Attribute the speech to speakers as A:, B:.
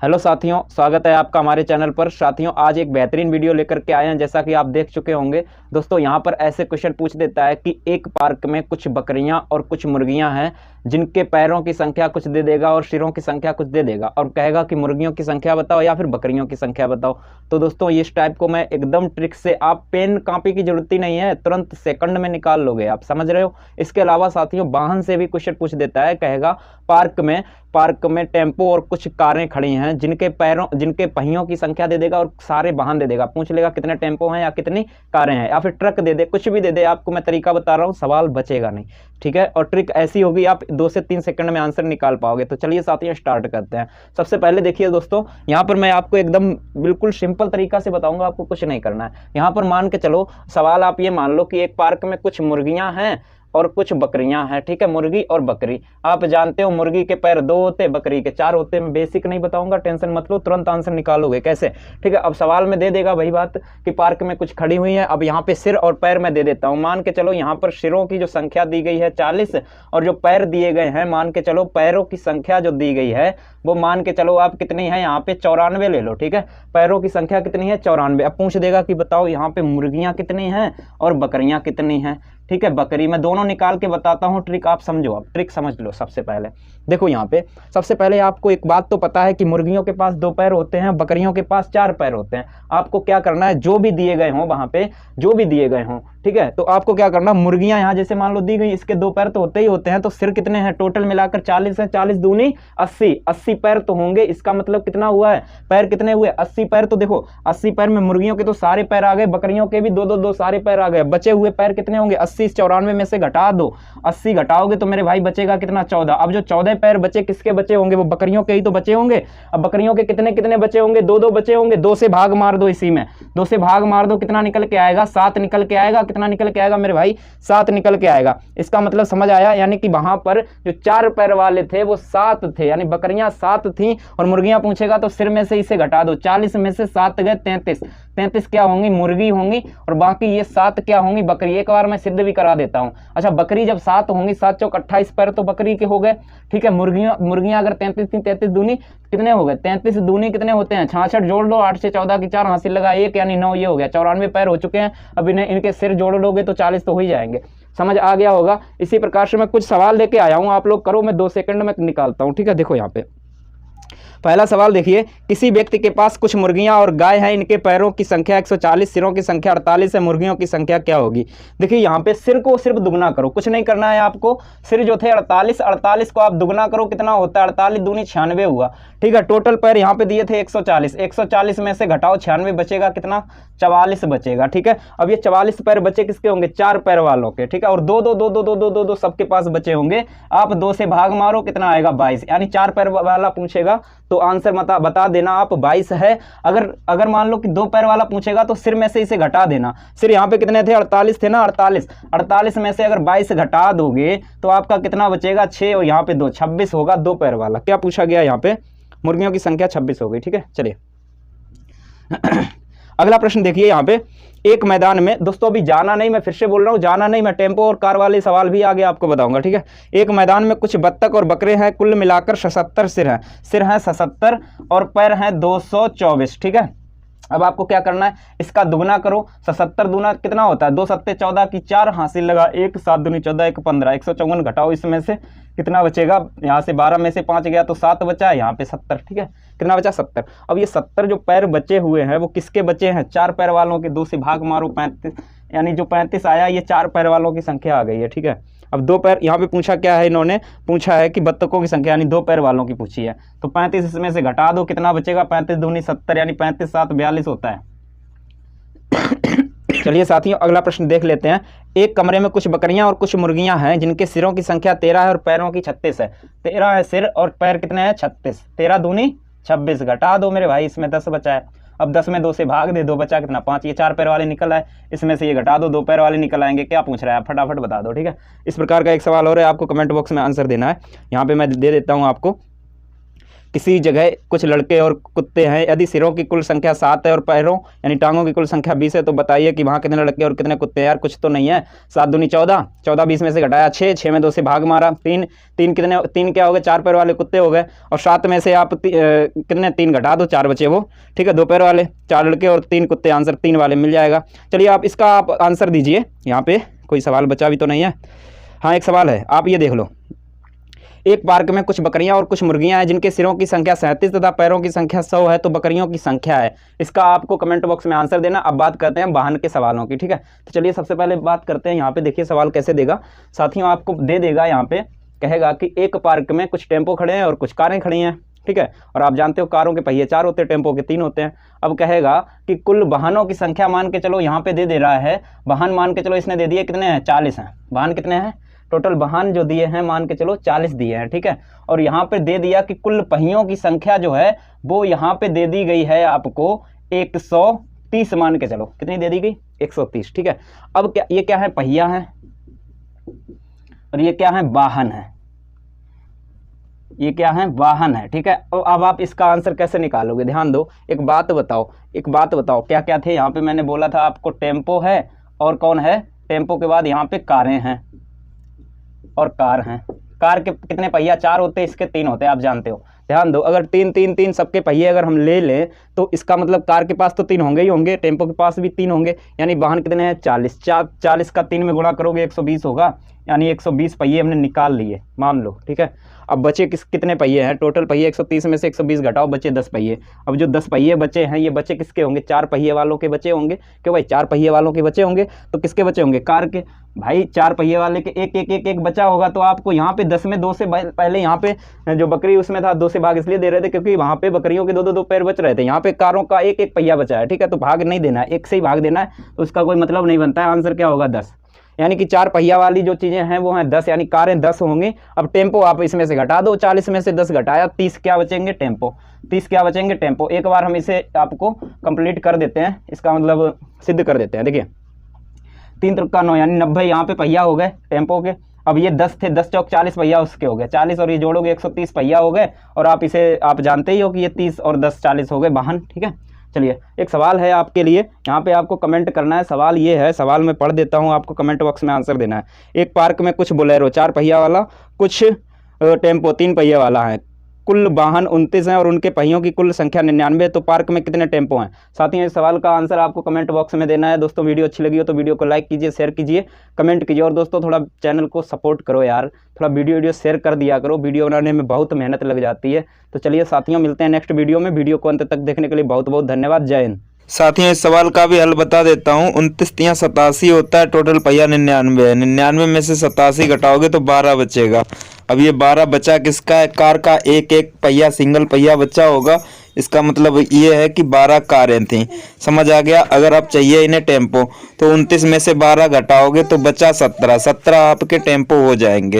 A: Hello साथियों, स्वागत है आपका हमारे चैनल पर। साथियों, आज एक बेहतरीन वीडियो लेकर के आए हैं। जैसा कि आप देख चुके होंगे दोस्तों, यहाँ पर ऐसे क्वेश्चन पूछ देता है कि एक पार्क में कुछ बकरियां और कुछ मुर्गियां हैं, जिनके पैरों की संख्या कुछ दे देगा और सिरों की संख्या कुछ दे देगा, और कहेगा कि मुर्गियों की संख्या बताओ या फिर बकरियों की संख्या बताओ। तो दोस्तों, इस टाइप को मैं एकदम ट्रिक से, आप पेन कॉपी की जरूरत ही नहीं है, तुरंत सेकंड में निकाल लोगे। आप समझ रहे हो। इसके अलावा साथियों, वाहन से भी क्वेश्चन पूछ देता है। कहेगा पार्क में टेम्पो और कुछ कारें खड़ी हैं, जिनके पहियों की संख्या दे देगा और सारे वाहन दे देगा। पूछ लेगा कितने टेम्पो हैं या कितनी कारें हैं, या फिर ट्रक दे दे, कुछ भी दे दे। आपको मैं तरीका बता रहा हूँ, सवाल बचेगा नहीं। ठीक है, और ट्रिक ऐसी होगी, आप 2 से 3 सेकंड में आंसर निकाल पाओगे। तो चलिए साथियों, स्टार्ट करते हैं। सबसे पहले देखिए दोस्तों, यहाँ पर मैं आपको एकदम बिल्कुल सिंपल तरीका से बताऊंगा, आपको कुछ नहीं करना है। यहाँ पर मान के चलो, सवाल आप ये मान लो कि एक पार्क में कुछ मुर्गियां हैं और कुछ बकरियां हैं। ठीक है, मुर्गी और बकरी। आप जानते हो मुर्गी के पैर 2 होते, बकरी के 4 होते। मैं बेसिक नहीं बताऊंगा, टेंशन मत लो, तुरंत आंसर निकालोगे। कैसे? ठीक है, अब सवाल में दे देगा वही बात कि पार्क में कुछ खड़ी हुई है। अब यहाँ पे सिर और पैर मैं दे देता हूँ। मान के चलो यहाँ पर सिरों की जो संख्या दी गई है 40, और जो पैर दिए गए हैं, मान के चलो पैरों की संख्या जो दी गई है वो मान के चलो आप कितनी है, यहाँ पे 94 ले लो। ठीक है, पैरों की संख्या कितनी है? 94। अब पूछ देगा कि बताओ यहाँ पे मुर्गियां कितनी हैं और बकरियां कितनी हैं। ठीक है, बकरी मैं दोनों निकाल के बताता हूँ। ट्रिक आप समझो, आप ट्रिक समझ लो। सबसे पहले देखो, यहाँ पे सबसे पहले आपको एक बात तो पता है कि मुर्गियों के पास 2 पैर होते हैं, बकरियों के पास 4 पैर होते हैं। आपको क्या करना है, जो भी दिए गए हों वहां पे, जो भी दिए गए हों, ठीक है, तो आपको क्या करना, मुर्गियां यहाँ जैसे मान लो दी गई, इसके 2 पैर तो होते ही होते हैं, तो सिर कितने हैं? टोटल मिलाकर 40 है। 40 दूनी 80, 80 पैर तो होंगे। इसका मतलब कितना हुआ है, पैर कितने हुए? 80 पैर। तो देखो 80 पैर में मुर्गियों के तो सारे पैर आ गए, बकरियों के भी 2-2 सारे पैर आ गए। बचे हुए पैर कितने होंगे? 80 इस 94 में से घटा दो। 80 घटाओगे तो मेरे भाई बचेगा कितना? 14। अब जो 14 पैर बचे, किसके बचे होंगे? वो बकरियों के ही तो बचे होंगे। अब बकरियों के कितने कितने बचे होंगे? 2-2 बचे होंगे। 2 से भाग मार दो, इसी में 2 से भाग मार दो, कितना निकल के आएगा? 7 निकल के आएगा। कितना निकल के आएगा मेरे भाई? 7 निकल के आएगा। इसका मतलब समझ आया, यानी कि वहां पर जो 4 पैर वाले थे वो 7 थे, यानी बकरियां 7 थी। और मुर्गियां पूछेगा तो सिर में से इसे घटा दो। 40 में से 7 गए 33। 33 क्या होंगी? मुर्गी होंगी, और बाकी ये 7 क्या होंगी? बकरी। एक बार मैं सिद्ध भी करा देता हूं। अच्छा, बकरी जब 7 होंगी, 7 चौक 28 पैर तो बकरी के हो गए। ठीक है, मुर्गियां अगर 33 थी, 33 दूनी कितने हो गए? 33 दूनी कितने होते हैं? 66 जोड़ लो, 8 से 14 की 4 हासिल लगा 1, यानी 9। ये हो गया, 94 पैर हो चुके हैं। अब इनके सिर जोड़ लोगे तो 40 तो हो ही जाएंगे। समझ आ गया होगा। इसी प्रकार से मैं कुछ सवाल लेके आया हूं, आप लोग करो, मैं 2 सेकंड में निकालता हूं। ठीक है, देखो यहाँ पे पहला सवाल देखिए, किसी व्यक्ति के पास कुछ मुर्गियां और गाय हैं, इनके पैरों की संख्या 140, सिरों की संख्या 48 है, मुर्गियों की संख्या क्या होगी? देखिए यहाँ पे सिर को सिर्फ दुगना करो, कुछ नहीं करना है आपको। सिर जो थे 48 को आप दुगना करो, कितना होता है? 48 दूनी 96 हुआ। ठीक है, टोटल पैर यहाँ पे दिए थे 140, 140 में से घटाओ 96, बचेगा कितना? 44 बचेगा। ठीक है, अब ये 44 पैर बचे किसके होंगे? 4 पैर वालों के। ठीक है, और 2-2 सबके पास बचे होंगे। आप 2 से भाग मारो, कितना आएगा? 22, यानी 4 पैर वाला पूछेगा तो आंसर बता देना आप 22 है। अगर मान लो कि 2 पैर वाला पूछेगा तो सिर में से इसे घटा देना। सिर यहाँ पे कितने थे? 48 थे ना, 48 में से अगर 22 घटा दोगे तो आपका कितना बचेगा? 6, और यहाँ पे 2, 26 होगा 2 पैर वाला। क्या पूछा गया यहाँ पे? मुर्गियों की संख्या 26 हो गई। ठीक है, चलिए अगला प्रश्न देखिए। यहाँ पे एक मैदान में, दोस्तों अभी जाना नहीं, मैं फिर से बोल रहा हूँ, जाना नहीं, मैं टेम्पो और कार वाले सवाल भी आगे आपको बताऊंगा। ठीक है, एक मैदान में कुछ बत्तख और बकरे हैं, कुल मिलाकर 77 सिर हैं। सिर हैं 77 और पैर हैं 224। ठीक है, अब आपको क्या करना है, इसका दुगना करो। 77 दूना कितना होता है? 2 सत्ते 14 की 4 हासिल लगा 1, 7 दूनी 14, 1 15, 154 घटाओ, इसमें से कितना बचेगा? यहाँ से 12 में से 5 गया तो 7 बचा है, यहाँ पे 70। ठीक है, कितना बचा? 70। अब ये 70 जो पैर बचे हुए हैं वो किसके बचे हैं? 4 पैर वालों के। 2 से भाग मारो, 35, यानी जो 35 आया ये 4 पैर वालों की संख्या आ गई है। ठीक है, अब 2 पैर यहाँ पे पूछा क्या है, इन्होंने पूछा है कि बत्तखों की संख्या, यानी 2 पैर वालों की पूछी है। तो 35 इसमें से घटा दो, कितना बचेगा? 35 दूनी 70, यानी 35 7 42 होता है। चलिए साथियों, अगला प्रश्न देख लेते हैं। एक कमरे में कुछ बकरियां और कुछ मुर्गियां हैं, जिनके सिरों की संख्या 13 है और पैरों की 36 है। 13 है सिर और पैर कितने हैं? 36। 13 दूनी 26, घटा दो मेरे भाई, इसमें 10 बचा है। अब 10 में 2 से भाग दे, 2 बचा कितना? 5। ये 4 पैर वाले निकल आए, इसमें से ये घटा दो, 2 पैर वाले निकल आएंगे। क्या पूछ रहा है, फटाफट बता दो। ठीक है, इस प्रकार का एक सवाल और है, आपको कमेंट बॉक्स में आंसर देना है। यहाँ पे मैं दे देता हूँ आपको किसी जगह कुछ लड़के और कुत्ते हैं। यदि सिरों की कुल संख्या 7 है और पैरों यानी टांगों की कुल संख्या 20 है तो बताइए कि वहाँ कितने लड़के और कितने कुत्ते हैं। यार कुछ तो नहीं है। 7 दूनी 14, 14 20 में से घटाया 6, 6 में 2 से भाग मारा 3, 3 कितने, 3 क्या हो गए, 4 पैर वाले कुत्ते हो गए। और 7 में से आप कितने 3 घटा दो, 4 बचे वो, ठीक है। 2 पैर वाले 4 लड़के और 3 कुत्ते, आंसर 3 वाले मिल जाएगा। चलिए आप इसका आप आंसर दीजिए। यहाँ पे कोई सवाल बचा भी तो नहीं है। हाँ एक सवाल है, आप ये देख लो। एक पार्क में कुछ बकरियां और कुछ मुर्गियां हैं जिनके सिरों की संख्या 37 तथा पैरों की संख्या 100 है, तो बकरियों की संख्या है। इसका आपको कमेंट बॉक्स में आंसर देना। अब बात करते हैं वाहन के सवालों की, ठीक है। तो चलिए सबसे पहले बात करते हैं, यहाँ पे देखिए सवाल कैसे देगा साथियों, आपको दे देगा यहाँ पे, कहेगा कि एक पार्क में कुछ टेम्पो खड़े हैं और कुछ कारें खड़ी हैं, ठीक है। और आप जानते हो कारों के पहिए 4 होते हैं, टेम्पो के 3 होते हैं। अब कहेगा कि कुल वाहनों की संख्या मान के चलो, यहाँ पे दे रहा है वाहन, मान के चलो इसने दे दिए कितने हैं, 40 हैं। वाहन कितने हैं टोटल, वाहन जो दिए हैं मान के चलो 40 दिए हैं, ठीक है। और यहाँ पे दे दिया कि कुल पहियों की संख्या जो है वो यहाँ पे दे दी गई है आपको 130, मान के चलो कितनी दे दी गई, 130, ठीक है। अब क्या ये क्या है, पहिया है और ये क्या है, वाहन है। ये क्या है, वाहन है, ठीक है। अब आप इसका आंसर कैसे निकालोगे, ध्यान दो। एक बात बताओ क्या क्या थे यहाँ पे। मैंने बोला था आपको टेम्पो है और कौन है, टेम्पो के बाद यहाँ पे कारें हैं और कार हैं। कार के कितने पहिया, 4 होते हैं, इसके 3 होते हैं, आप जानते हो। ध्यान दो, अगर 3 3 3 सबके पहिए अगर हम ले लें तो इसका मतलब कार के पास तो 3 होंगे ही होंगे, टेम्पो के पास भी 3 होंगे, यानी वाहन कितने हैं, 40। 40 का 3 में गुणा करोगे 120 होगा, यानी 120 पहिए हमने निकाल लिए, मान लो, ठीक है। अब बचे कितने पहिए हैं, टोटल पहिए 130 में से 120 घटाओ, बचे 10 पहिए। अब जो 10 पहिए बचे हैं ये बचे किसके होंगे, 4 पहिए वालों के बचे होंगे। क्यों भाई, 4 पहिए वालों के बचे होंगे तो किसके बचे होंगे, कार के। भाई 4 पहिए वाले के एक एक एक एक बचा होगा, तो आपको यहाँ पे 10 में 2 से पहले यहाँ पे जो बकरी उसमें था 2 से भाग इसलिए दे रहे थे क्योंकि वहाँ पे बकरियों के 2 पैर बच रहे थे, यहाँ पे कारों का एक एक पहिया बचा है, ठीक है। तो भाग नहीं देना है, एक से ही भाग देना है, तो उसका कोई मतलब नहीं बनता है। आंसर क्या होगा, 10। यानी कि 4 पहिया वाली जो चीज़ें हैं वो हैं 10, यानी कारें 10 होंगी। अब टेम्पो आप इसमें से घटा दो, 40 में से 10 घटाया, 30 क्या बचेंगे, टेम्पो। 30 क्या बचेंगे, टेम्पो। एक बार हम इसे आपको कंप्लीट कर देते हैं, इसका मतलब सिद्ध कर देते हैं। देखिए 3 त्रिक का 9 यानी 90 यहाँ पे पहिया हो गए टेम्पो के। अब ये 10 थे, 10 चौक 40 पहिया उसके हो गए, 40 और ये जोड़ोगे 130 पहिया हो गए। और आप इसे आप जानते ही हो कि ये 30 और 10 40 हो गए वाहन, ठीक है। चलिए एक सवाल है आपके लिए, यहाँ पे आपको कमेंट करना है। सवाल ये है, सवाल मैं पढ़ देता हूँ, आपको कमेंट बॉक्स में आंसर देना है। एक पार्क में कुछ बोलेरो 4 पहिया वाला, कुछ टेम्पो 3 पहिया वाला है, कुल वाहन 29 हैं और उनके पहियों की कुल संख्या 99, तो पार्क में कितने टेम्पो हैं। साथियों इस सवाल का आंसर आपको कमेंट बॉक्स में देना है। दोस्तों वीडियो अच्छी लगी हो तो वीडियो को लाइक कीजिए, शेयर कीजिए, कमेंट कीजिए। और दोस्तों थोड़ा चैनल को सपोर्ट करो यार, थोड़ा वीडियो शेयर कर दिया करो, वीडियो बनाने में बहुत मेहनत लग जाती है। तो चलिए साथियों मिलते हैं नेक्स्ट वीडियो में। वीडियो को अंत तक देखने के लिए बहुत बहुत धन्यवाद। जय हिंद।
B: साथियों इस सवाल का भी हल बता देता हूँ। 29 तियां 87 होता है, टोटल पहिया 99 है। 99 में से 87 घटाओगे तो 12 बचेगा। अब ये 12 बचा किसका है, कार का एक एक पहिया सिंगल पहिया बचा होगा। इसका मतलब ये है कि 12 कारें थीं। समझ आ गया। अगर आप चाहिए इन्हें टेम्पो तो 29 में से 12 घटाओगे तो बचा 17 आपके टेम्पो हो जाएंगे।